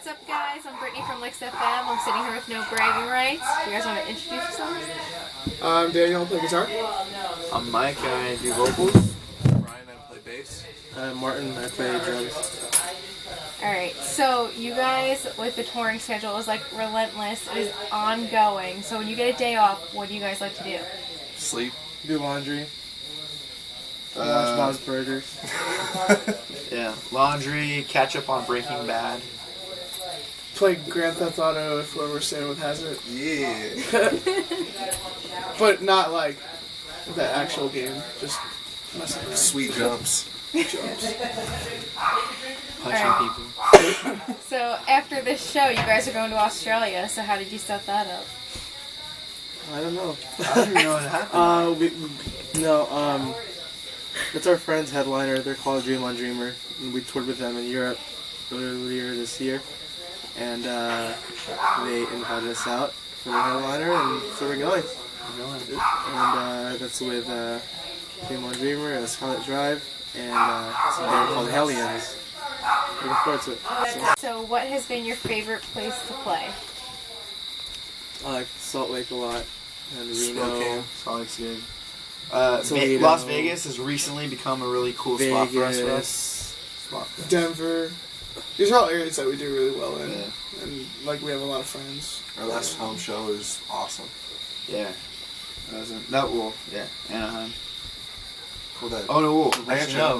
What's up, guys? I'm Brittany from Licks FM. I'm sitting here with No Bragging Rights. You guys want to introduce yourselves? I'm Daniel, I play guitar. I'm Mike, and I do vocals. Ryan, I play bass. I'm Martin, I play drums. Alright, so you guys, with the touring schedule, is like relentless. It is ongoing. So when you get a day off, what do you guys like to do? Sleep. Do laundry. Watch Bob's Burgers. Yeah, laundry, catch up on Breaking Bad. Play Grand Theft Auto if whoever we're staying with has it. Yeah. But not like the actual game, just messing around. Sweet jumps. Jumps. Punching Alright. people. So after this show, you guys are going to Australia. So how did you set that up? I don't know. I don't even know what happened. It's our friend's headliner. They're called Dream on Dreamer. And we toured with them in Europe earlier this year. And they invited us out for the headliner, and so we're going. And that's with Dream on Dreamer and Scarlet Drive, and they're called Hellions. Looking forward to it. So what has been your favorite place to play? I like Salt Lake a lot, and Reno. Spokane. Salt Lake's good. Toledo. Las Vegas has recently become a really cool spot for us. Spot for us. Denver. These are all areas that we do really well in, Yeah. and like we have a lot of friends. Our last home show is awesome. Yeah. Anaheim. Cool that. Oh no, well, Rancho.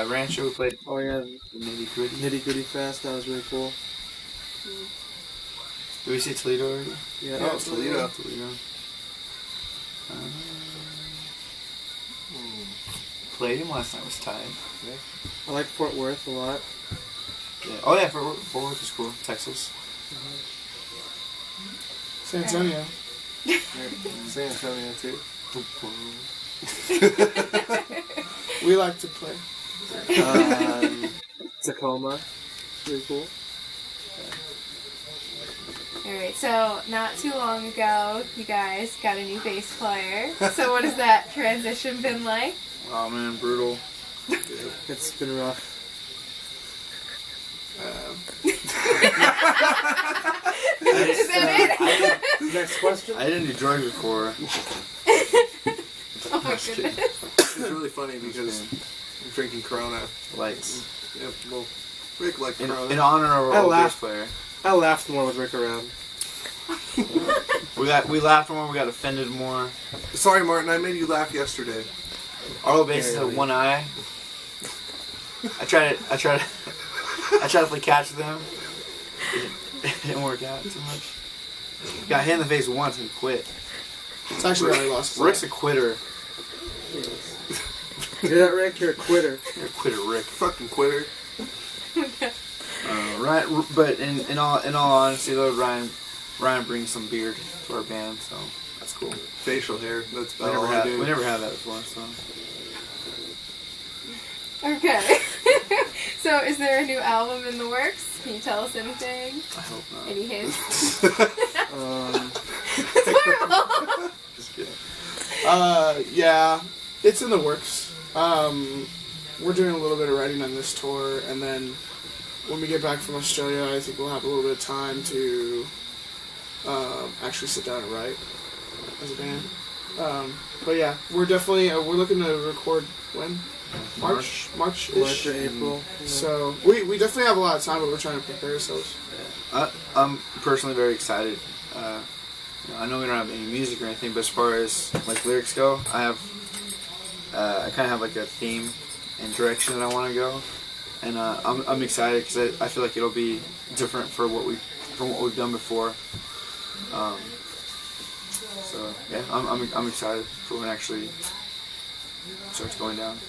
Rancho we played Oh yeah, the Nitty Gritty. Nitty Gritty Fest. That was really cool. Did we see Toledo already? Yeah, Yeah, Toledo. Toledo. Played him last night, was tied. I like Fort Worth a lot. Yeah. Oh yeah, Fort Worth is cool. Texas. San Antonio. San Antonio too. We like to play. Tacoma. Really cool. Alright, so not too long ago, you guys got a new bass player. So what has that transition been like? Oh man, brutal. It's been rough. Is that it? Next question. I didn't do drugs before. Oh my goodness. It's really funny because I'm drinking Corona. Lights. Yep, well, Rick like In Corona. honor of I our old bass laughed. player. I laughed more with Rick around. We laughed more, we got offended more. Sorry, Martin, I made you laugh yesterday. Our old bassist had one eye. I tried to play catch with him. It didn't work out too much. Got hit in the face once and quit. It's actually why I lost. Rick's a quitter. Hear that, Rick? You're a quitter. You're a quitter, Rick. Fucking quitter. Ryan, but in all honesty though, Ryan brings some beard to our band, so that's cool. Facial hair. That's We about never all I had do. we never had that before, so. Okay. So is there a new album in the works? Can you tell us anything? I hope not. Any hints? Just kidding. Yeah, it's in the works. We're doing a little bit of writing on this tour, and then when we get back from Australia, I think we'll have a little bit of time to actually sit down and write as a band. But yeah, we're definitely we're looking to record when March-ish. March or April. Mm-hmm. So we definitely have a lot of time, but we're trying to prepare ourselves. I'm personally very excited. I know we don't have any music or anything, but as far as like lyrics go, I kind of have like a theme and direction that I want to go, and I'm excited because I feel like it'll be different from what we've done before. So yeah, I'm excited for when it actually starts going down.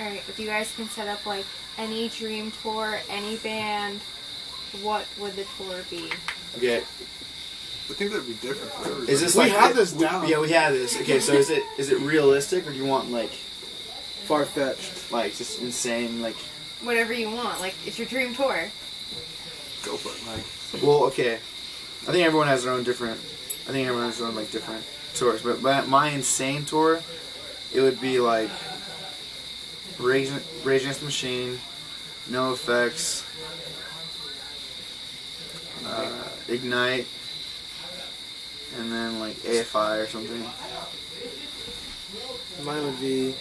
Alright, if you guys can set up like any dream tour, any band, what would the tour be? Okay, I think that'd be different for everybody. is this We like have this down. Yeah, we have this. Okay, so is it realistic, or do you want like Far-fetched. just insane like? Whatever you want. Like, it's your dream tour. Go for it, Mike. Well, okay. I think everyone has their own different like different tours. But my insane tour, it would be like Rage Against the Machine, No Effects, Ignite, and then like AFI or something. Mine would be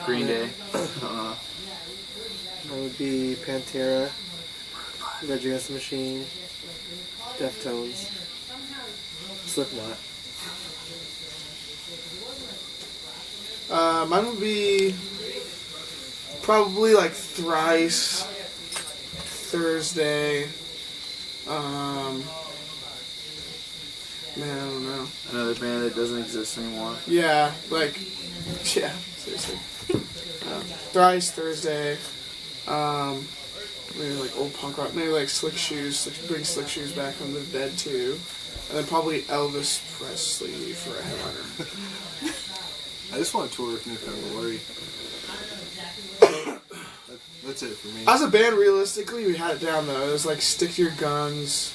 Green Day. I don't know. Mine would be Pantera, Rage Against the Machine, Deftones, Slipknot. Mine would be probably like Thrice, Thursday. Man, I don't know. Another band that doesn't exist anymore. Yeah, like, yeah, seriously. Thrice, Thursday. Maybe like old punk rock. Maybe like Slick Shoes. Bring Slick Shoes back from the dead too. And then probably Elvis Presley for a headliner. I just want to tour with New Found Glory. That's it for me. As a band, realistically, we had it down though. It was like Stick to Your Guns,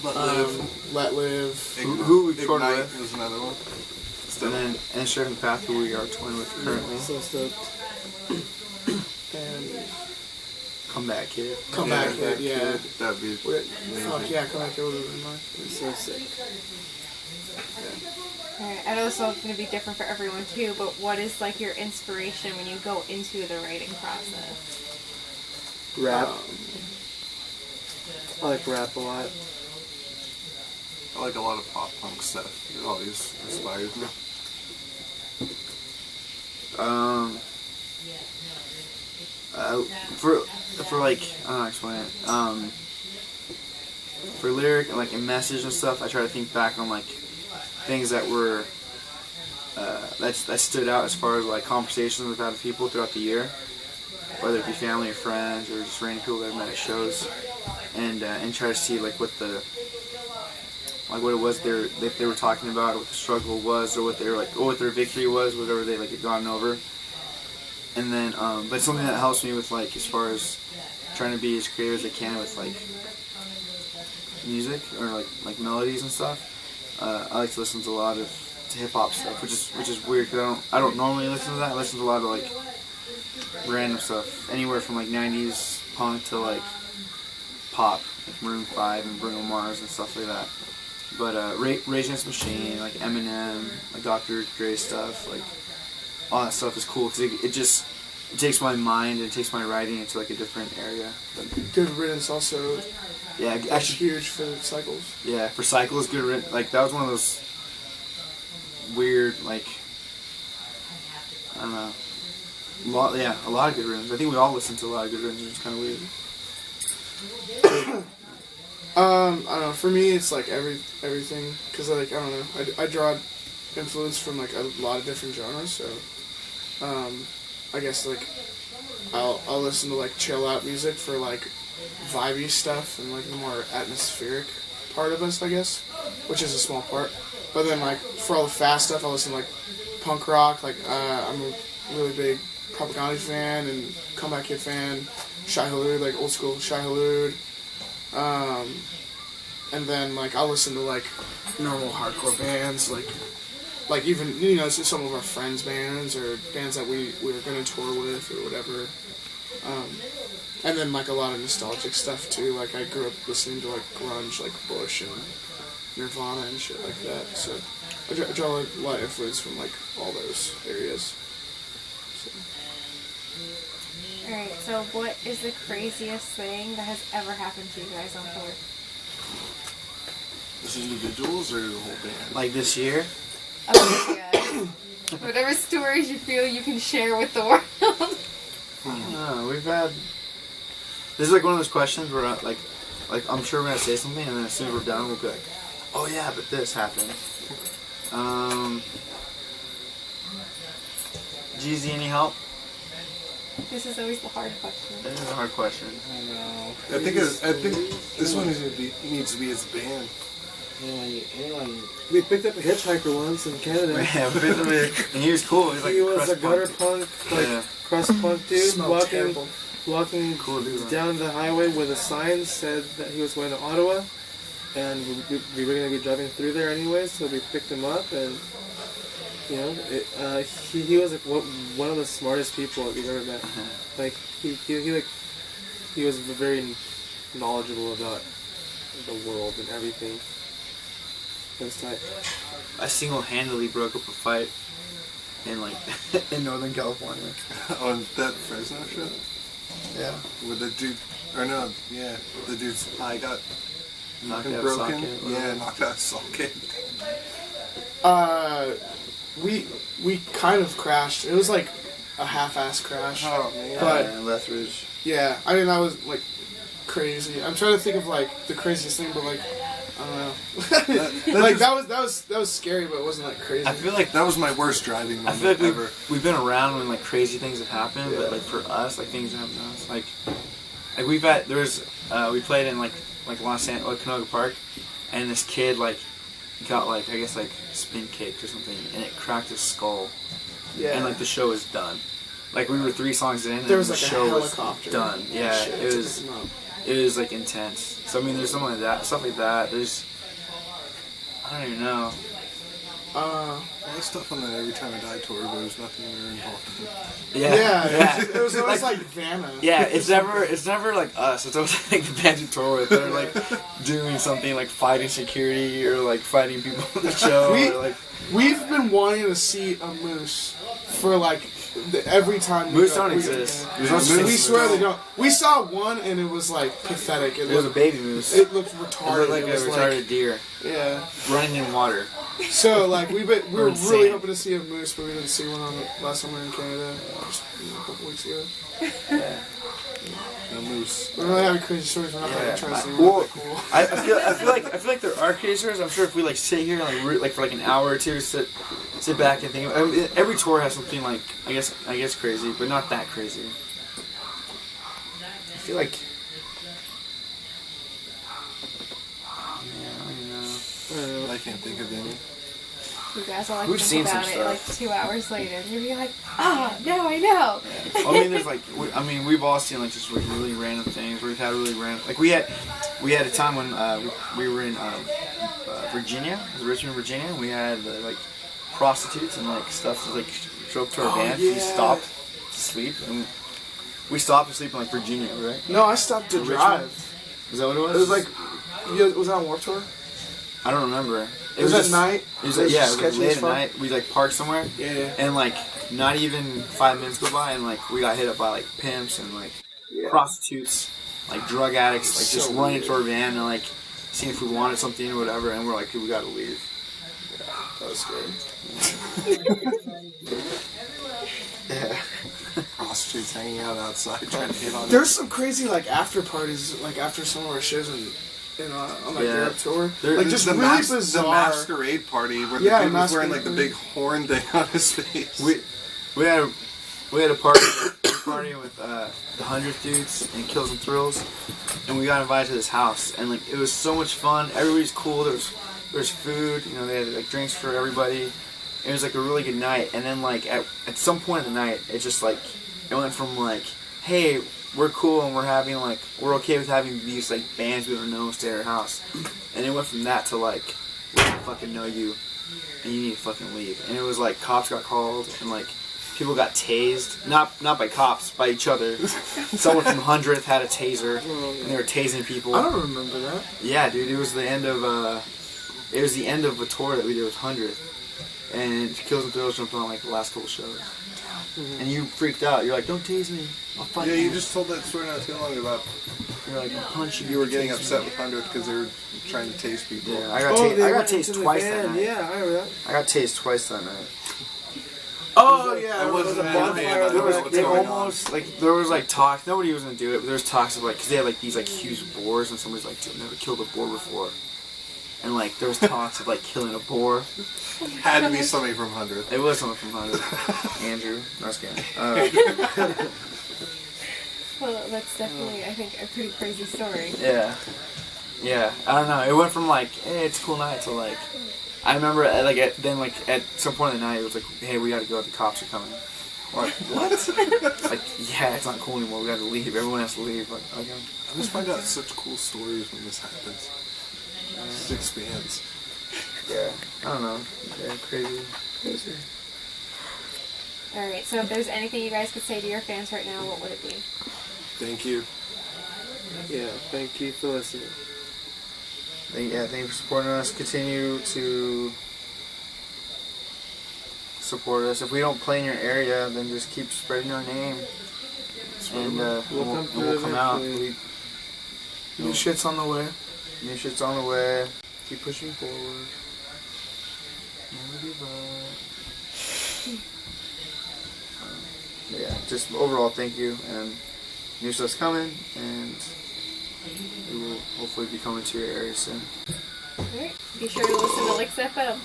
Let Live. Let Live. Who we toured Ignite with. was another one. And then Certain Path, who we are touring with currently. So stoked. And Comeback Kid. Comeback Kid, yeah. That'd be Fuck amazing. yeah, Comeback Kid would have been mine. So sick. Alright, I know this is all going to be different for everyone too, but what is like your inspiration when you go into the writing process? Rap. I like rap a lot. I like a lot of pop punk stuff. It always inspires me. For like, I don't know how to explain it. For lyric and like a message and stuff, I try to think back on like things that were that stood out as far as like conversations we've had with people throughout the year, whether it be family or friends or just random people that I've met at shows, and try to see like what it was they were talking about, or what the struggle was, or what they were like, or what their victory was, whatever they like had gotten over. And then, but something that helps me with like as far as trying to be as creative as I can with like music or like melodies and stuff. I like to listen to a lot of hip hop stuff, which is weird because I don't normally listen to that. I listen to a lot of like random stuff, anywhere from like 90s punk to like pop, like Maroon 5 and Bruno Mars and stuff like that. But Rage Against the Machine, like Eminem, like Dr. Dre stuff, like all that stuff is cool because it takes my mind and it takes my writing into like a different area. But, Good Riddance also. yeah, That's actually, huge for Cycles. yeah, for Cycles, Good Riddance, like that was one of those weird, like, I don't know, a lot of Good Riddance. I think we all listened to a lot of Good Riddance, which is kind of weird. I don't know. For me, it's like everything because like I don't know. I draw influence from like a lot of different genres. So I guess like I'll listen to like chill out music for like vibey stuff and like the more atmospheric part of us, I guess, which is a small part. But then like for all the fast stuff, I listen to like punk rock. Like I'm a really big Propaganda fan and Comeback Kid fan. Shai Hulud, like old school Shai Hulud. And then like I'll listen to like normal hardcore bands, like even some of our friends' bands or bands that we were gonna tour with or whatever. And then like a lot of nostalgic stuff too. Like I grew up listening to like grunge, like Bush and Nirvana and shit like that. So I draw a lot of influence from like all those areas. So. Alright, so what is the craziest thing that has ever happened to you guys on tour? As individuals or the whole band? Like this year, Oh my god. Whatever stories you feel you can share with the world. I don't know, we've had. This is like one of those questions where like I'm sure we're gonna say something, and then as soon as we're done, we'll be like, "Oh yeah, but this happened." Jeezy, any help? This is always the hard question. This is a hard question. I know. I think this one needs to be his band. We picked up a hitchhiker once in Canada. Yeah, and he was cool. He was like He was a crust gutter punk. punk, like Yeah. crust punk dude, Smelled terrible. walking Cool dude, right? down the highway where the sign said that he was going to Ottawa, and we were going to be driving through there anyways, so we picked him up, and you know, he was like one of the smartest people that we've ever met. Like he was very knowledgeable about the world and everything. It was tight. I single-handedly broke up a fight in like in Northern California. On that Fresno show? Yeah. With the dude, or no, yeah, the dude's eye got Knocked fucking out broken. socket, Yeah, knocked out socket. We kind of crashed. It was like a half-ass crash. Oh man. But- in Lethbridge. Yeah, I mean, that was like crazy. I'm trying to think of like the craziest thing, but like I don't know. Like that was scary, but it wasn't like crazy. I feel like That was my worst driving I moment feel like ever. we've been around when like crazy things have happened, but Yeah. like for us, like things happen to us. Like we've had we played in like Los Angeles, Canoga Park, and this kid like got like I guess like spin kicked or something, and it cracked his skull, yeah, and like the show was done. Like we were 3 songs in, and there was the like a show was helicopter. done. Yeah, Shit, it took was him out. like intense. So I mean, there's something like that, stuff like that. There's I don't even know. There's stuff on the Every Time I Die tour, but there's nothing we were involved in. Yeah, It was always like Vanna. Yeah, it's never like us. It's always like the bands we tour with. They're like doing something like fighting security or like fighting people on the show. We- or, like We've been wanting to see a moose for like every time. moose don't exist. There's no Moose- such thing We as swear moose. they don't. We saw one and it was like pathetic. It was a baby moose. It looked It retarded. looked like It a was retarded deer yeah. running in water. So like we were really insane. hoping to see a moose, but we didn't see one on the last time we were in Canada, just, a couple weeks ago. No moose. We don't really have crazy stories. We're not Yeah. gonna try to see Well, one. Cool. I feel like there are case stories. I'm sure if we like sit here and like for like an hour or two, sit back and think. I mean, every tour has something like I guess crazy, but not that crazy. I feel like. Oh, man, I don't even know. I can't think of any. You guys will like We've seen think about some it like stuff. 2 hours later, and you'll be like, now I know. I mean, there's like, we've all seen like just like really random things. We've had really random, like we had a time when we were in Virginia, it was Richmond, Virginia, and we had like prostitutes and like stuff to like show up to our van. yeah. We stopped to sleep, and we stopped to sleep in like Virginia, right? No, I stopped to Richmond? drive. Is that what it was? It was like, yeah, was that on Warped Tour? I don't remember. It was at just- night. It was like, yeah, it was like sketchy late as at fuck. night. We like parked somewhere. Yeah. And like not even 5 minutes go by, and like we got hit up by like pimps and like Yeah. prostitutes, like drug addicts, like just So running weird. to our van and like seeing if we wanted something or whatever. And we're like, we gotta leave. That was scary. Yeah. Prostitutes hanging out outside trying to hit on There's some crazy like after parties, like after some of our shows on like Yeah. Europe tour. There- Like just the really mas- bizarre. The masquerade party where the Yeah, dude was wearing like masquerade. the big horn thing on his face. We had a party with the 100th dudes and Kills and Thrills, and we got invited to this house, and like it was so much fun. Everybody's cool. There's food. You know, they had like drinks for everybody. It was like a really good night. And then like at some point in the night, it just like it went from like, hey, we're cool and we're okay with having these like bands we don't know stay at our house, and it went from that to like, we don't fucking know you, and you need to fucking leave. And it was like cops got called and like people got tased, not by cops, by each other. Someone from 100th had a taser and they were tasing people. I don't remember that. Yeah, dude, it was the end of a tour that we did with 100th, and Kills and Thrills jumped on like the last couple shows. And you freaked out. You're like, don't tase me. I'll fight Yeah, you. you just told that story not too long about You're like, I'll punch you. you were getting tase upset me. with 100 because they were trying to tase people. Yeah, I got they went tased into the twice van. that night. Yeah, I remember that. I got tased twice that night. Oh yeah, It wasn't a an bonfire anime, I there don't was- know what's They going on. almost like there was like talk. Nobody was gonna do it, but there was talks of like because they had like these like huge boars, and somebody's like never killed a boar before, and like there was talks of like killing a boar. Had to be somebody from 100. It was someone from 100. Andrew, not kidding. Well, that's definitely, I think, a pretty crazy story. Yeah. I don't know. It went from like, hey, it's a cool night to like, I remember at some point in the night it was like, hey, we gotta go. The cops are coming. We're like, what? Like, yeah, it's not cool anymore. We gotta leave. Everyone has to leave. Like, okay. I just find out such cool stories when this happens. It expands. Yeah. I don't know. Yeah, crazy. Alright, so if there's anything you guys could say to your fans right now, what would it be? Thank you. Yeah, thank you for listening. Thank you for supporting us. Continue to support us. If we don't play in your area, then just keep spreading our name, and we'll come out. New shit's on the way. New shit's on the way. Keep pushing forward. Never give up. Yeah, just overall, thank you, and new stuff's coming, and we will hopefully be coming to your area soon. Alright, be sure to listen to Licks FM.